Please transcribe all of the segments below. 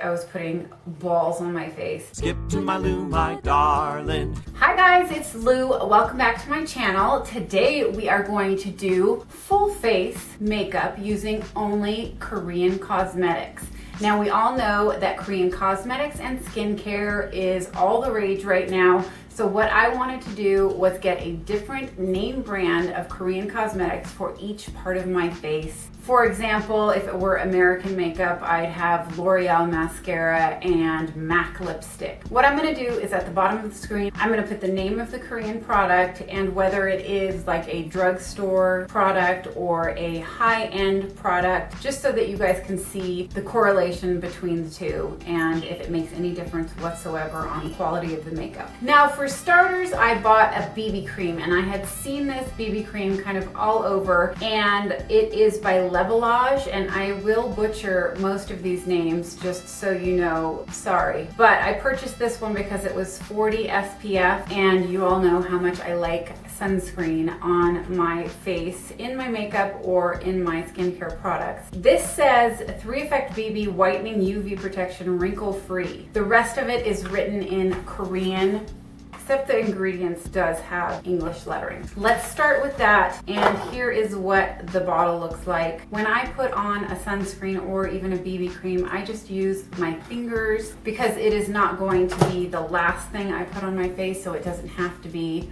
I was putting balls on my face. Skip2mylou, my darling. Hi guys, it's Lou. Welcome back to my channel. Today we are going to do full face makeup using only Korean cosmetics. Now we all know that Korean cosmetics and skincare is all the rage right now. So what I wanted to do was get a different name brand of Korean cosmetics for each part of my face. For example, if it were American makeup, I'd have L'Oreal mascara and MAC lipstick. What I'm gonna do is at the bottom of the screen, I'm gonna put the name of the Korean product and whether it is like a drugstore product or a high-end product, just so that you guys can see the correlation between the two and if it makes any difference whatsoever on the quality of the makeup. Now for starters, I bought a BB cream and I had seen this BB cream kind of all over, and it is by LUSH, and I will butcher most of these names just so you know, sorry. But I purchased this one because it was 40 SPF, and you all know how much I like sunscreen on my face, in my makeup, or in my skincare products. This says 3 Effect BB Whitening UV Protection Wrinkle Free. The rest of it is written in Korean, except the ingredients does have English lettering. Let's start with that, and here is what the bottle looks like. When I put on a sunscreen or even a BB cream, I just use my fingers because it is not going to be the last thing I put on my face, so it doesn't have to be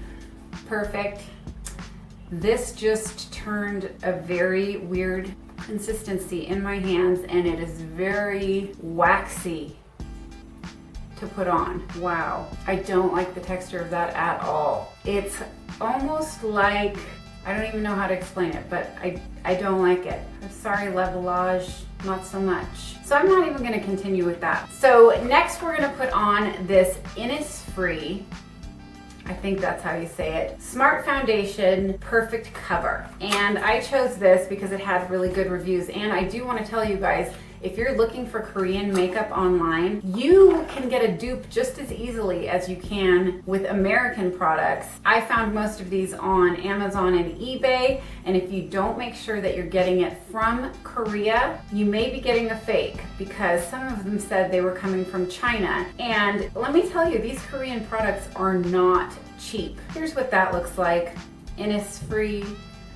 perfect. This just turned a very weird consistency in my hands, and it is very waxy to put on. Wow, I don't like the texture of that at all. It's almost like, I don't even know how to explain it, but I don't like it. I'm sorry, LUSH, not so much. So I'm not even gonna continue with that. So next we're gonna put on this Innisfree, I think that's how you say it, Smart Foundation Perfect Cover. And I chose this because it had really good reviews, and I do wanna tell you guys, if you're looking for Korean makeup online, you can get a dupe just as easily as you can with American products. I found most of these on Amazon and eBay, and if you don't make sure that you're getting it from Korea, you may be getting a fake, because some of them said they were coming from China. And let me tell you, these Korean products are not cheap. Here's what that looks like. Innisfree.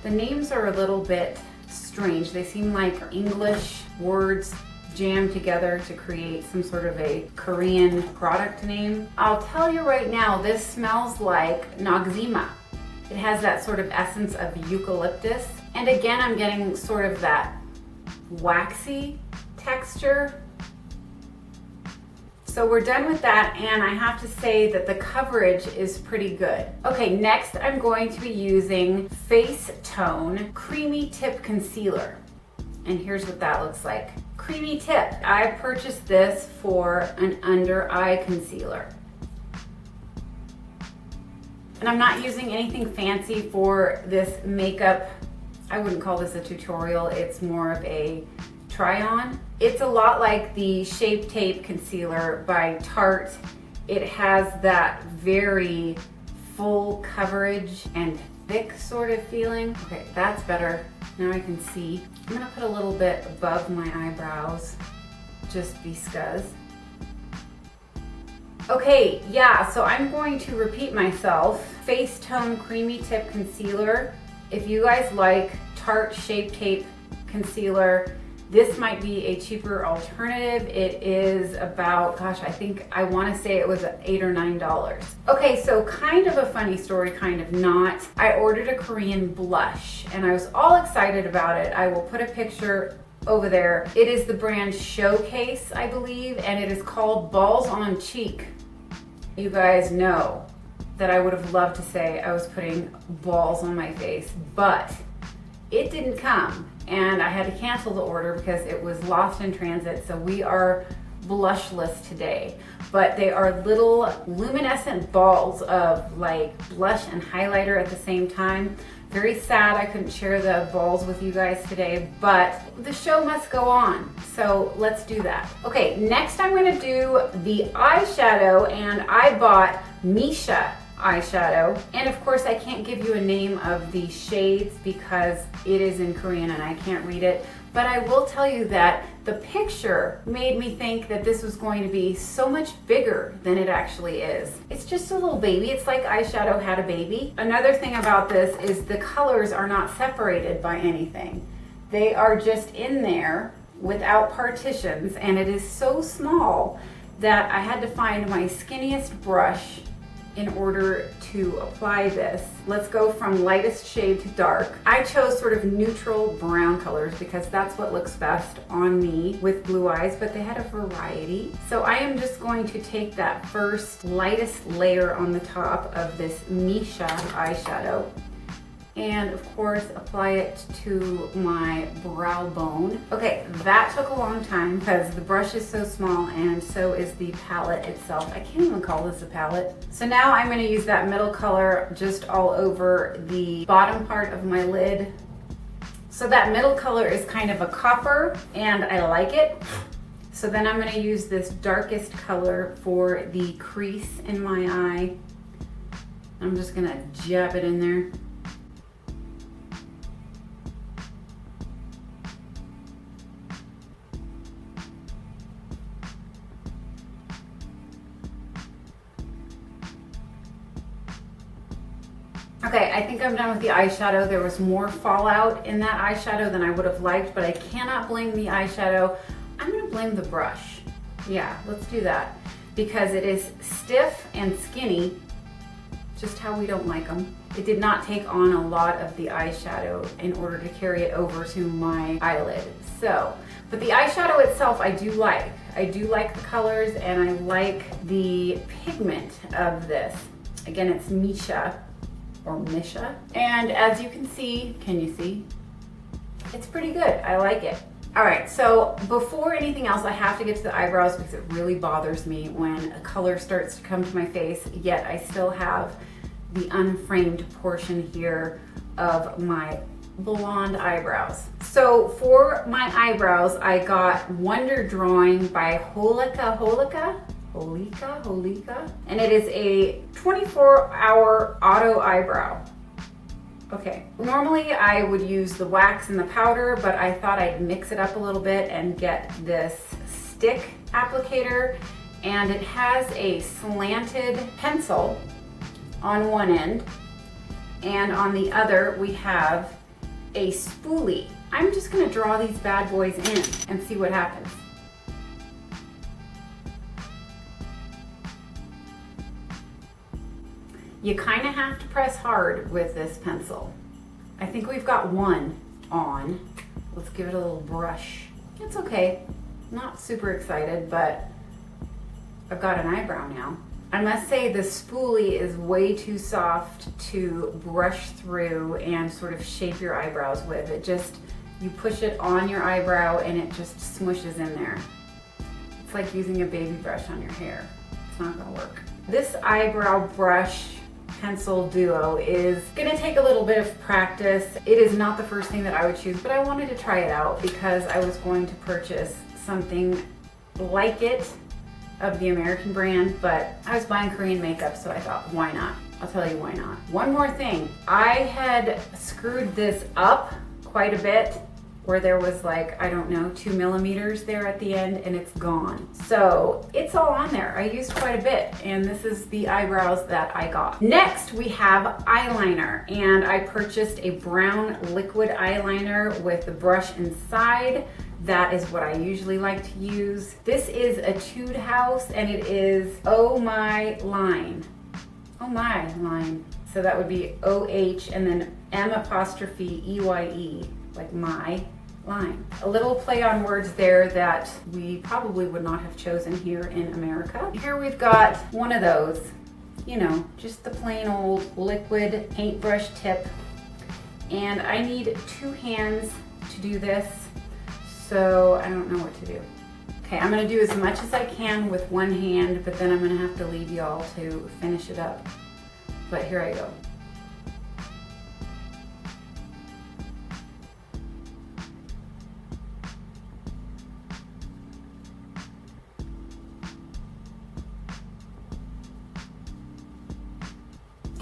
The names are a little bit strange. They seem like English words jammed together to create some sort of a Korean product name. I'll tell you right now, this smells like Noxzema. It has that sort of essence of eucalyptus. And again, I'm getting sort of that waxy texture. So we're done with that, and I have to say that the coverage is pretty good. Okay, next I'm going to be using Face Tone Creamy Tip Concealer. And here's what that looks like. Creamy tip. I purchased this for an under eye concealer. And I'm not using anything fancy for this makeup. I wouldn't call this a tutorial, it's more of a try on. It's a lot like the Shape Tape Concealer by Tarte. It has that very full coverage and thick sort of feeling. Okay, that's better. Now I can see. I'm gonna put a little bit above my eyebrows, just because. Okay, yeah, so I'm going to repeat myself. Face Tone Creamy Tip Concealer. If you guys like Tarte Shape Tape Concealer, this might be a cheaper alternative. It is about, gosh, I want to say it was $8 or $9. Okay, so kind of a funny story, kind of not. I ordered a Korean blush and I was all excited about it. I will put a picture over there. It is the brand Showcase, I believe, and it is called Balls on Cheek. You guys know that I would have loved to say I was putting balls on my face, but it didn't come. And I had to cancel the order because it was lost in transit, so we are blushless today. But they are little luminescent balls of like blush and highlighter at the same time. Very sad I couldn't share the balls with you guys today, but the show must go on, so let's do that. Okay, next I'm gonna do the eyeshadow, and I bought Misha eyeshadow. And of course I can't give you a name of the shades because it is in Korean and I can't read it, But I will tell you that the picture made me think that this was going to be so much bigger than it actually is. It's just a little baby. It's like eyeshadow had a baby. Another thing about this is the colors are not separated by anything. They are just in there without partitions, and it is so small that I had to find my skinniest brush in order to apply this. Let's go from lightest shade to dark. I chose sort of neutral brown colors because that's what looks best on me with blue eyes, but they had a variety. So I am just going to take that first lightest layer on the top of this Misha eyeshadow and of course apply it to my brow bone. Okay, that took a long time because the brush is so small and so is the palette itself. I can't even call this a palette. So now I'm going to use that middle color just all over the bottom part of my lid. So that middle color is kind of a copper and I like it. So then I'm going to use this darkest color for the crease in my eye. I'm just going to jab it in there. Okay, I think I'm done with the eyeshadow. There was more fallout in that eyeshadow than I would have liked, but I cannot blame the eyeshadow. I'm gonna blame the brush. Yeah, let's do that. Because it is stiff and skinny, just how we don't like them. It did not take on a lot of the eyeshadow in order to carry it over to my eyelid. So, but the eyeshadow itself I do like. I do like the colors and I like the pigment of this. Again, it's Misha. Or Misha. And as you can see, can you see? It's pretty good, I like it. All right, so before anything else, I have to get to the eyebrows because it really bothers me when a color starts to come to my face, yet I still have the unframed portion here of my blonde eyebrows. So for my eyebrows, I got Wonder Drawing by Holika, and it is a 24-hour auto eyebrow. Okay, normally I would use the wax and the powder, but I thought I'd mix it up a little bit and get this stick applicator, and it has a slanted pencil on one end, and on the other we have a spoolie. I'm just gonna draw these bad boys in and see what happens. You kind of have to press hard with this pencil. I think we've got one on. Let's give it a little brush. It's okay. Not super excited, but I've got an eyebrow now. I must say the spoolie is way too soft to brush through and sort of shape your eyebrows with. It just, you push it on your eyebrow and it just smushes in there. It's like using a baby brush on your hair. It's not gonna work. This eyebrow brush pencil duo is gonna take a little bit of practice. It is not the first thing that I would choose, but I wanted to try it out because I was going to purchase something like it of the American brand, but I was buying Korean makeup, so I thought, why not? I'll tell you why not. One more thing, I had screwed this up quite a bit where there was like, I don't know, 2 millimeters there at the end and it's gone. So it's all on there. I used quite a bit and this is the eyebrows that I got. Next we have eyeliner, and I purchased a brown liquid eyeliner with the brush inside. That is what I usually like to use. This is a Tude House and it is Oh My Line. Oh My Line. So that would be O-H and then M''EYE. Like my line. A little play on words there that we probably would not have chosen here in America. Here we've got one of those, you know, just the plain old liquid paintbrush tip. And I need 2 hands to do this, so I don't know what to do. Okay, I'm gonna do as much as I can with one hand, but then I'm gonna have to leave y'all to finish it up. But here I go.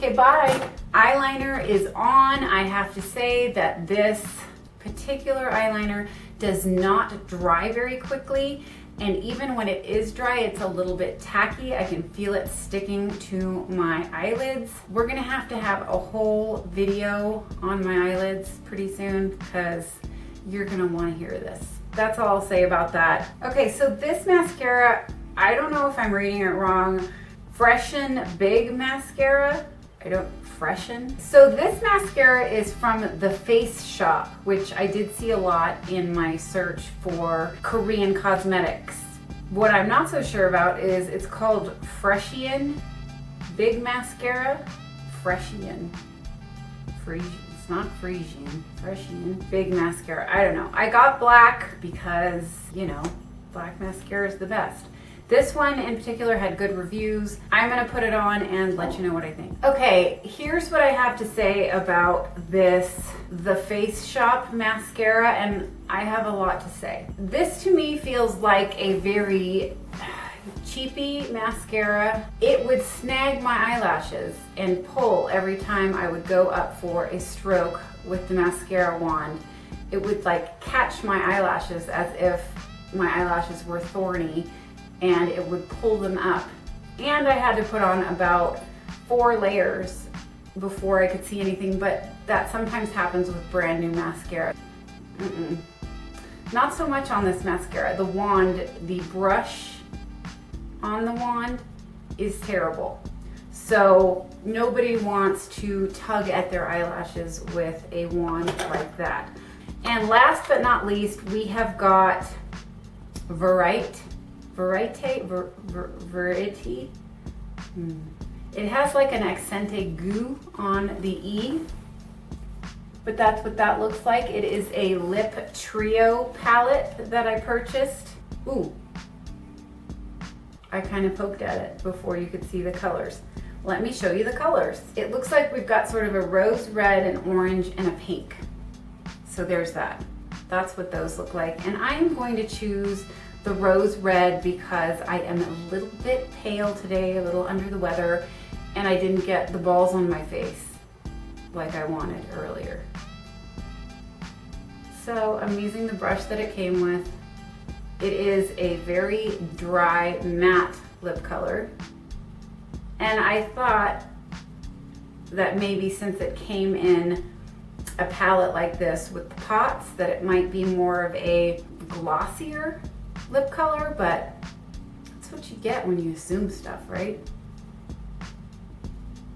Okay, bye. Eyeliner is on. I have to say that this particular eyeliner does not dry very quickly. And even when it is dry, it's a little bit tacky. I can feel it sticking to my eyelids. We're gonna have to have a whole video on my eyelids pretty soon because you're gonna wanna hear this. That's all I'll say about that. Okay, so this mascara, I don't know if I'm reading it wrong. Freshen Big Mascara. Freshen. So this mascara is from the Face Shop, which I did see a lot in my search for Korean cosmetics. What I'm not so sure about is it's called Freshen Big Mascara. Freshen. It's not Frisian. Freshen Big Mascara. I don't know. I got black because, you know, black mascara is the best. This one in particular had good reviews. I'm gonna put it on and let you know what I think. Okay, here's what I have to say about this, the Face Shop mascara, and I have a lot to say. This to me feels like a very cheapy mascara. It would snag my eyelashes and pull every time I would go up for a stroke with the mascara wand. It would like catch my eyelashes as if my eyelashes were thorny, and it would pull them up. And I had to put on about 4 layers before I could see anything, but that sometimes happens with brand new mascara. Not so much on this mascara. The wand, the brush on the wand is terrible. So nobody wants to tug at their eyelashes with a wand like that. And last but not least, we have got Variety. It has like an accente goo on the E, but that's what that looks like. It is a lip trio palette that I purchased. Ooh, I kind of poked at it before you could see the colors. Let me show you the colors. It looks like we've got sort of a rose red, an orange, and a pink. So there's that. That's what those look like. And I am going to choose the rose red because I am a little bit pale today, a little under the weather, and I didn't get the balls on my face like I wanted earlier. So I'm using the brush that it came with. It is a very dry matte lip color, and I thought that maybe since it came in a palette like this with the pots that it might be more of a glossier lip color, but that's what you get when you assume stuff, right?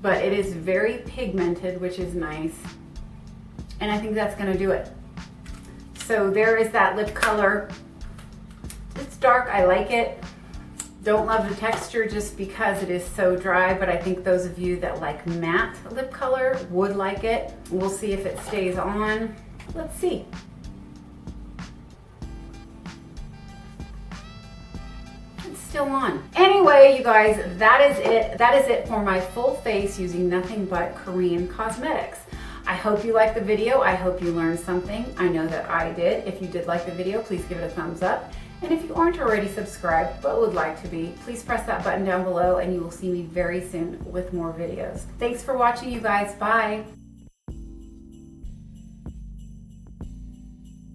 But it is very pigmented, which is nice, and I think that's gonna do it. So there is that lip color. It's dark, I like it. Don't love the texture just because it is so dry, but I think those of you that like matte lip color would like it. We'll see if it stays on. Let's see. Still on. Anyway, you guys, that is it. That is it for my full face using nothing but Korean cosmetics. I hope you liked the video. I hope you learned something. I know that I did. If you did like the video, please give it a thumbs up. And if you aren't already subscribed but would like to be, please press that button down below and you will see me very soon with more videos. Thanks for watching, you guys. Bye.